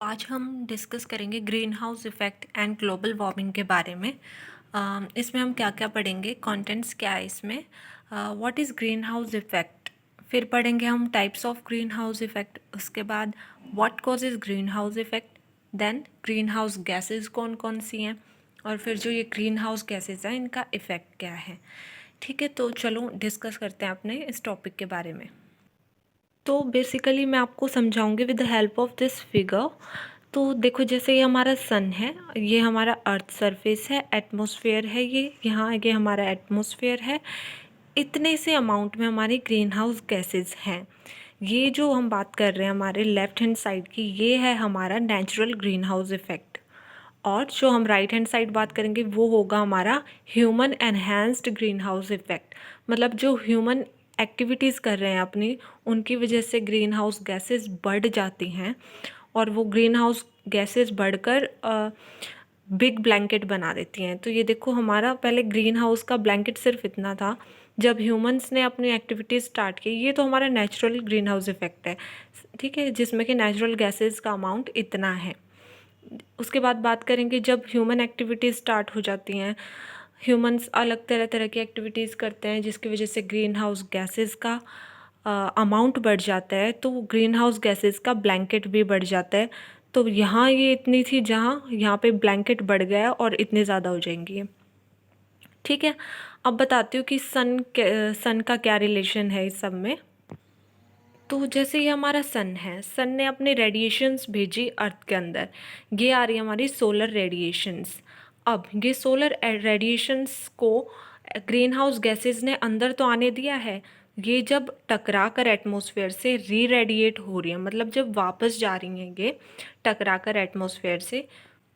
आज हम डिस्कस करेंगे green house effect and global warming के बारे में। इसमें हम क्या क्या पढ़ेंगे, कंटेंट्स क्या है इसमें, what is green house effect, फिर पढ़ेंगे हम types of green house effect, उसके बाद what causes green house effect, then green house gases कौन कौन सी हैं, और फिर जो ये ग्रीन हाउस गैसेज हैं इनका इफ़ेक्ट क्या है। ठीक है, तो चलो डिस्कस करते हैं अपने इस टॉपिक के बारे में। तो बेसिकली मैं आपको समझाऊंगी with the help of this figure. तो देखो, जैसे ये हमारा सन है, ये हमारा अर्थ सरफेस है, एटमॉस्फेयर है, ये यहाँ ये हमारा एटमॉस्फेयर है। इतने से अमाउंट में हमारे ग्रीन हाउस गैसेज हैं। ये जो हम बात कर रहे हैं हमारे लेफ्ट हैंड साइड की, ये है हमारा नेचुरल ग्रीन हाउस इफेक्ट। और जो हम राइट हैंड साइड बात करेंगे वो होगा हमारा human enhanced green house effect. मतलब जो ह्यूमन एक्टिविटीज़ कर रहे हैं अपनी, उनकी वजह से ग्रीन हाउस गैसेस बढ़ जाती हैं, और वो ग्रीन हाउस गैसेस बढ़कर बिग ब्लैंकेट बना देती हैं। तो ये देखो, हमारा पहले ग्रीन हाउस का ब्लैंकेट सिर्फ इतना था। जब ह्यूमंस ने अपनी एक्टिविटीज़ स्टार्ट की, ये तो हमारा नेचुरल ग्रीन हाउस इफेक्ट है, ठीक है, जिसमें कि नेचुरल गैसेस का अमाउंट इतना है। उसके बाद बात करेंगे जब ह्यूमन एक्टिविटीज़ स्टार्ट हो जाती हैं, ह्यूमंस अलग तरह तरह की एक्टिविटीज़ करते हैं जिसकी वजह से ग्रीन हाउस गैसेस का अमाउंट बढ़ जाता है, तो ग्रीन हाउस गैसेस का ब्लैंकेट भी बढ़ जाता है। तो यहाँ ये इतनी थी, जहाँ यहाँ पे ब्लैंकेट बढ़ गया और इतने ज़्यादा हो जाएंगी ये। ठीक है, अब बताती हूँ कि सन का क्या रिलेशन है इस सब में। तो जैसे ये हमारा सन है, सन ने अपने रेडिएशंस भेजी अर्थ के अंदर। ये आ रही है हमारी सोलर रेडिएशंस। अब ये सोलर रेडिएशंस को ग्रीन हाउस गैसेस ने अंदर तो आने दिया है। ये जब टकरा कर एटमॉस्फेयर से री रेडिएट हो रही है, मतलब जब वापस जा रही हैं ये टकरा कर एटमॉस्फेयर से,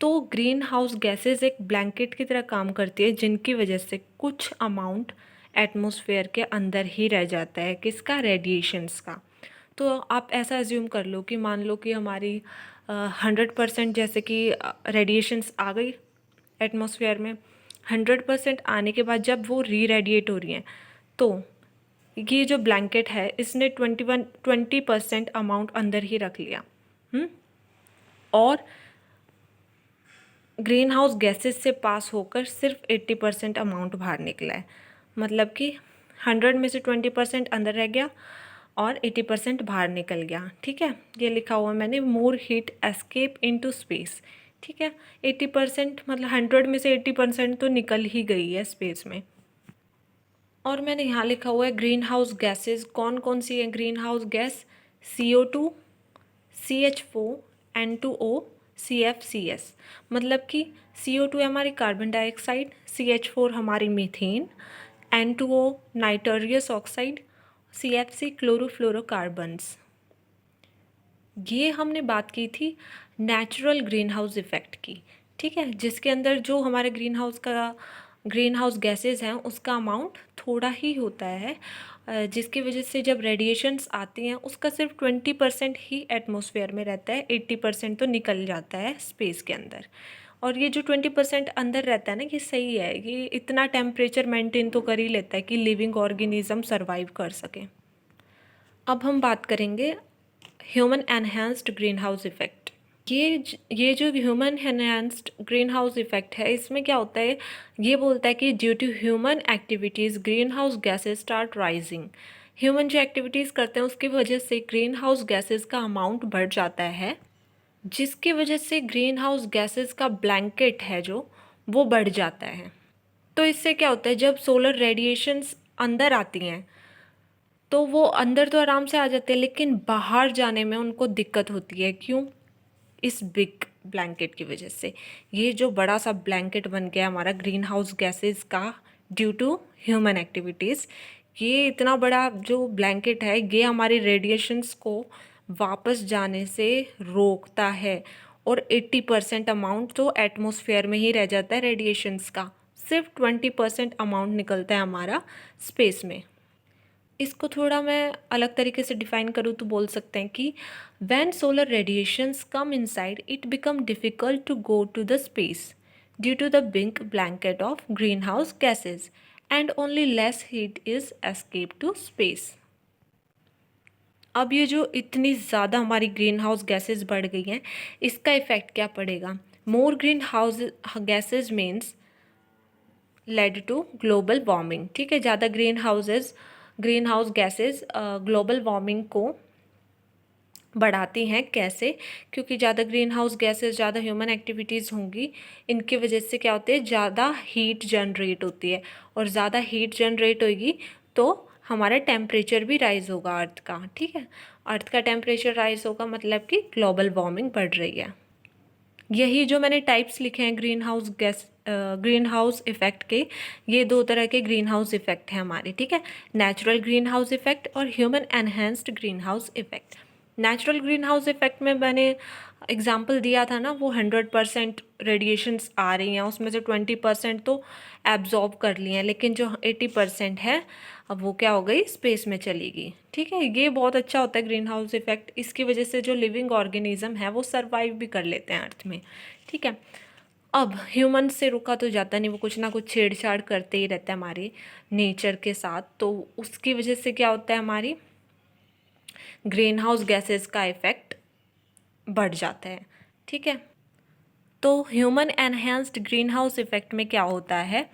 तो ग्रीन हाउस गैसेस एक ब्लैंकेट की तरह काम करती है, जिनकी वजह से कुछ अमाउंट एटमॉस्फेयर के अंदर ही रह जाता है, किसका, रेडिएशंस का। तो आप ऐसा एज्यूम कर लो कि मान लो कि हमारी 100% जैसे कि रेडिएशंस आ गई एटमॉस्फेयर में। 100% आने के बाद जब वो री रेडिएट हो रही हैं, तो ये जो ब्लैंकेट है इसने 20% अमाउंट अंदर ही रख लिया। और ग्रीन हाउस गैसेस से पास होकर सिर्फ 80% अमाउंट बाहर निकला है। मतलब कि 100 में से 20% अंदर रह गया और 80% बाहर निकल गया। ठीक है, ये लिखा हुआ मैंने, more heat escape into space. ठीक है, 80% मतलब 100 में से 80% तो निकल ही गई है स्पेस में। और मैंने यहाँ लिखा हुआ है ग्रीन हाउस गैसेज कौन कौन सी है। Green house gas CO2, CH4, N2O, CFCS। मतलब कि CO2 है हमारी कार्बन डाइऑक्साइड, CH4 हमारी methane, N2O nitrous oxide, CFC chlorofluorocarbons. ये हमने बात की थी नेचुरल ग्रीन हाउस इफ़ेक्ट की। ठीक है, जिसके अंदर जो हमारे ग्रीन हाउस गैसेज हैं उसका अमाउंट थोड़ा ही होता है, जिसकी वजह से जब रेडिएशंस आती हैं उसका सिर्फ 20% ही एटमॉस्फेयर में रहता है, 80% तो निकल जाता है स्पेस के अंदर। और ये जो 20% अंदर रहता है ना, ये सही है, ये इतना टेम्परेचर मेंटेन तो कर ही लेता है कि लिविंग ऑर्गेनिज्म सर्वाइव कर सकें। अब हम बात करेंगे human enhanced green house effect. ये जो human enhanced green house effect है, इसमें क्या होता है, ये बोलता है कि due to human activities green house gases start rising. Human जो एक्टिविटीज़ करते हैं उसकी वजह से ग्रीन हाउस गैसेज का अमाउंट बढ़ जाता है, जिसकी वजह से ग्रीन हाउस गैसेज का ब्लैंकेट है जो, वो बढ़ जाता है। तो इससे क्या होता है, जब सोलर रेडिएशंस अंदर आती हैं तो वो अंदर तो आराम से आ जाते हैं, लेकिन बाहर जाने में उनको दिक्कत होती है। क्यों? इस बिग ब्लैंकेट की वजह से। ये जो बड़ा सा ब्लैंकेट बन गया हमारा ग्रीन हाउस गैसेस का ड्यू टू ह्यूमन एक्टिविटीज़, ये इतना बड़ा जो ब्लैंकेट है ये हमारी रेडिएशंस को वापस जाने से रोकता है, और 80% अमाउंट तो एटमॉस्फेयर में ही रह जाता है रेडिएशंस का, सिर्फ 20% अमाउंट निकलता है हमारा स्पेस में। इसको थोड़ा मैं अलग तरीके से डिफाइन करूँ तो बोल सकते हैं कि when solar radiations come inside it become difficult to go to the space due to the big blanket of green house gases and only less heat is escape to space. अब ये जो इतनी ज़्यादा हमारी ग्रीन हाउस गैसेज बढ़ गई हैं, इसका इफ़ेक्ट क्या पड़ेगा? More green house gases means led to global warming. ठीक है, ज़्यादा green house gases global warming को बढ़ाती हैं। कैसे? क्योंकि ज़्यादा ग्रीन हाउस गैसेज, ज़्यादा ह्यूमन एक्टिविटीज़ होंगी, इनकी वजह से क्या होती है, ज़्यादा हीट जनरेट होती है, और ज़्यादा हीट जनरेट होगी तो हमारा टेम्परेचर भी राइज़ होगा अर्थ का। ठीक है, अर्थ का टेम्परेचर राइज़ होगा मतलब कि ग्लोबल वार्मिंग बढ़ रही है। यही जो मैंने टाइप्स लिखे हैं ग्रीन हाउस इफ़ेक्ट के, ये दो तरह के ग्रीन हाउस इफ़ेक्ट हैं हमारे। ठीक है, नेचुरल ग्रीन हाउस इफ़ेक्ट और human enhanced green house effect. Natural green house effect में मैंने एग्जांपल दिया था ना, वो 100% रेडिएशंस आ रही हैं, उसमें से 20% तो एब्जॉर्ब कर लिए हैं, लेकिन जो 80% है अब वो क्या हो गई, स्पेस में चली गई। ठीक है, ये बहुत अच्छा होता है ग्रीन हाउस इफ़ेक्ट। इसकी वजह से जो लिविंग ऑर्गेनिज्म है वो सर्वाइव भी कर लेते हैं अर्थ में। ठीक है, अब ह्यूमन से रुका तो जाता नहीं, वो कुछ ना कुछ छेड़छाड़ करते ही रहता है हमारे नेचर के साथ, तो उसकी वजह से क्या होता है, हमारी ग्रीन हाउस गैसेस का इफ़ेक्ट बढ़ जाता है। ठीक है, तो human enhanced green house effect में क्या होता है,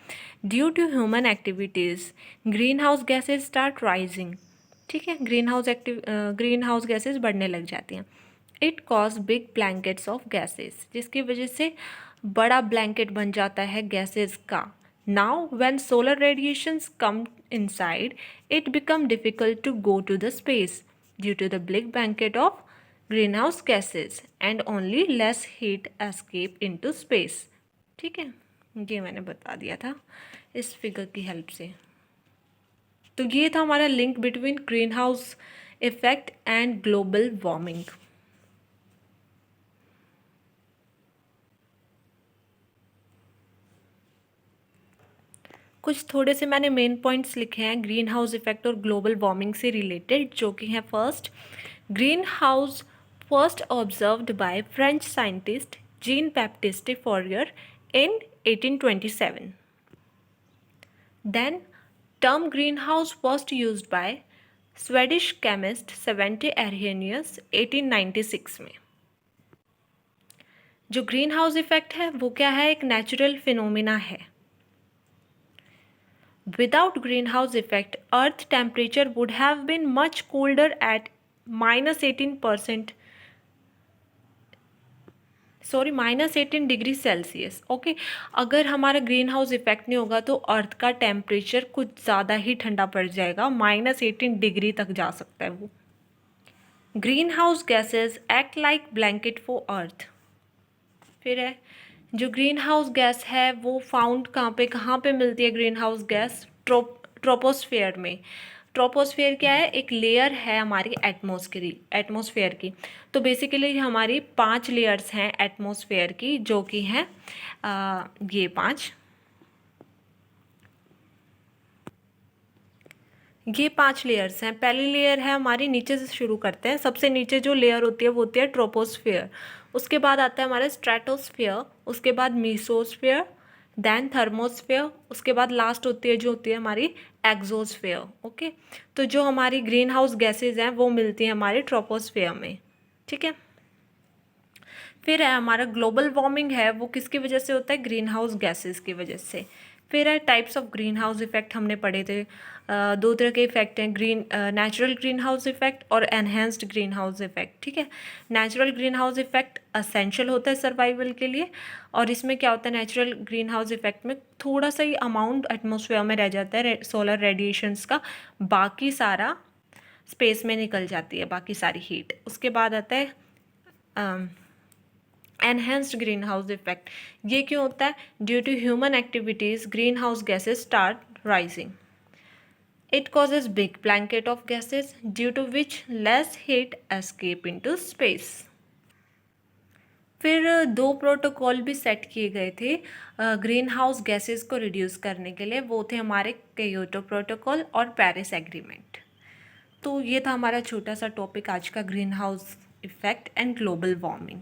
due to human activities green house gases start rising. ठीक है, ग्रीन हाउस गैसेज बढ़ने लग जाती हैं। It cause big blankets of gases, जिसकी वजह से बड़ा ब्लैंकेट बन जाता है गैसेज का। Now when solar radiations come inside, it become difficult to go to the space due to the big blanket of greenhouse gases and only less heat escape into space। ठीक है, ये मैंने बता दिया था इस फिगर की हेल्प से। तो ये था हमारा link between green house effect and global warming. कुछ थोड़े से मैंने मेन पॉइंट्स लिखे हैं ग्रीन हाउस इफेक्ट और ग्लोबल वार्मिंग से रिलेटेड, जो कि हैं first, green house first observed by French scientist Jean Baptiste फॉरियर in 1827। Then, term greenhouse first used by Swedish chemist Svante Arrhenius 1896 में। जो ग्रीन हाउस इफेक्ट है वो क्या है, एक नेचुरल फिनोमिना है। Without greenhouse effect, Earth temperature would have been much colder at -18% -18 degree Celsius. Okay, अगर हमारा ग्रीन हाउस इफेक्ट नहीं होगा तो अर्थ का टेम्परेचर कुछ ज़्यादा ही ठंडा पड़ जाएगा, -18 डिग्री तक जा सकता है वो। Green house gases act like blanket for earth. फिर है, जो ग्रीन हाउस गैस है वो फाउंड कहाँ पे मिलती है ग्रीन हाउस गैस, ट्रोपोस्फेयर में। ट्रोपोस्फेयर क्या है, एक लेयर है हमारी एटमॉस्फेयर की। तो बेसिकली हमारी 5 लेयर्स हैं एटमॉस्फेयर की, जो कि हैं ये 5 लेयर्स हैं। पहली लेयर है हमारी, नीचे से शुरू करते हैं, सबसे नीचे जो लेयर होती है वो होती है ट्रोपोस्फेयर। उसके बाद आता है हमारा स्ट्रेटोस्फेयर, उसके बाद मीसोस्फेयर, देन थर्मोस्फेयर, उसके बाद लास्ट होती है हमारी एक्सोस्फेयर। ओके, तो जो हमारी ग्रीन हाउस गैसेज हैं वो मिलती हैं हमारे ट्रोपोस्फेयर में। ठीक है, फिर है हमारा ग्लोबल वार्मिंग है वो किसकी वजह से होता है, ग्रीन हाउस गैसेज की वजह से। फिर है types of green house effect, हमने पढ़े थे। दो तरह के इफेक्ट हैं, नेचुरल ग्रीन हाउस इफेक्ट और एनहेंस्ड ग्रीन हाउस इफेक्ट। ठीक है, natural green house effect essential होता है सर्वाइवल के लिए, और इसमें क्या होता है, नेचुरल ग्रीन हाउस इफेक्ट में थोड़ा सा ही अमाउंट एटमोसफेयर में रह जाता है सोलर रेडिएशंस का, बाकी सारा स्पेस में निकल जाती है, बाकी सारी हीट। उसके बाद आता है एनहेंस्ड ग्रीन हाउस इफेक्ट। ये क्यों होता है, due to human activities green house gases start rising. It causes big blanket of gases due to which less heat escape into space. फिर 2 प्रोटोकॉल भी सेट किए गए थे ग्रीन हाउस गैसेज को रिड्यूस करने के लिए, वो थे हमारे क्योटो प्रोटोकॉल और पेरिस एग्रीमेंट। तो ये था हमारा छोटा सा टॉपिक आज का, green house effect and global warming.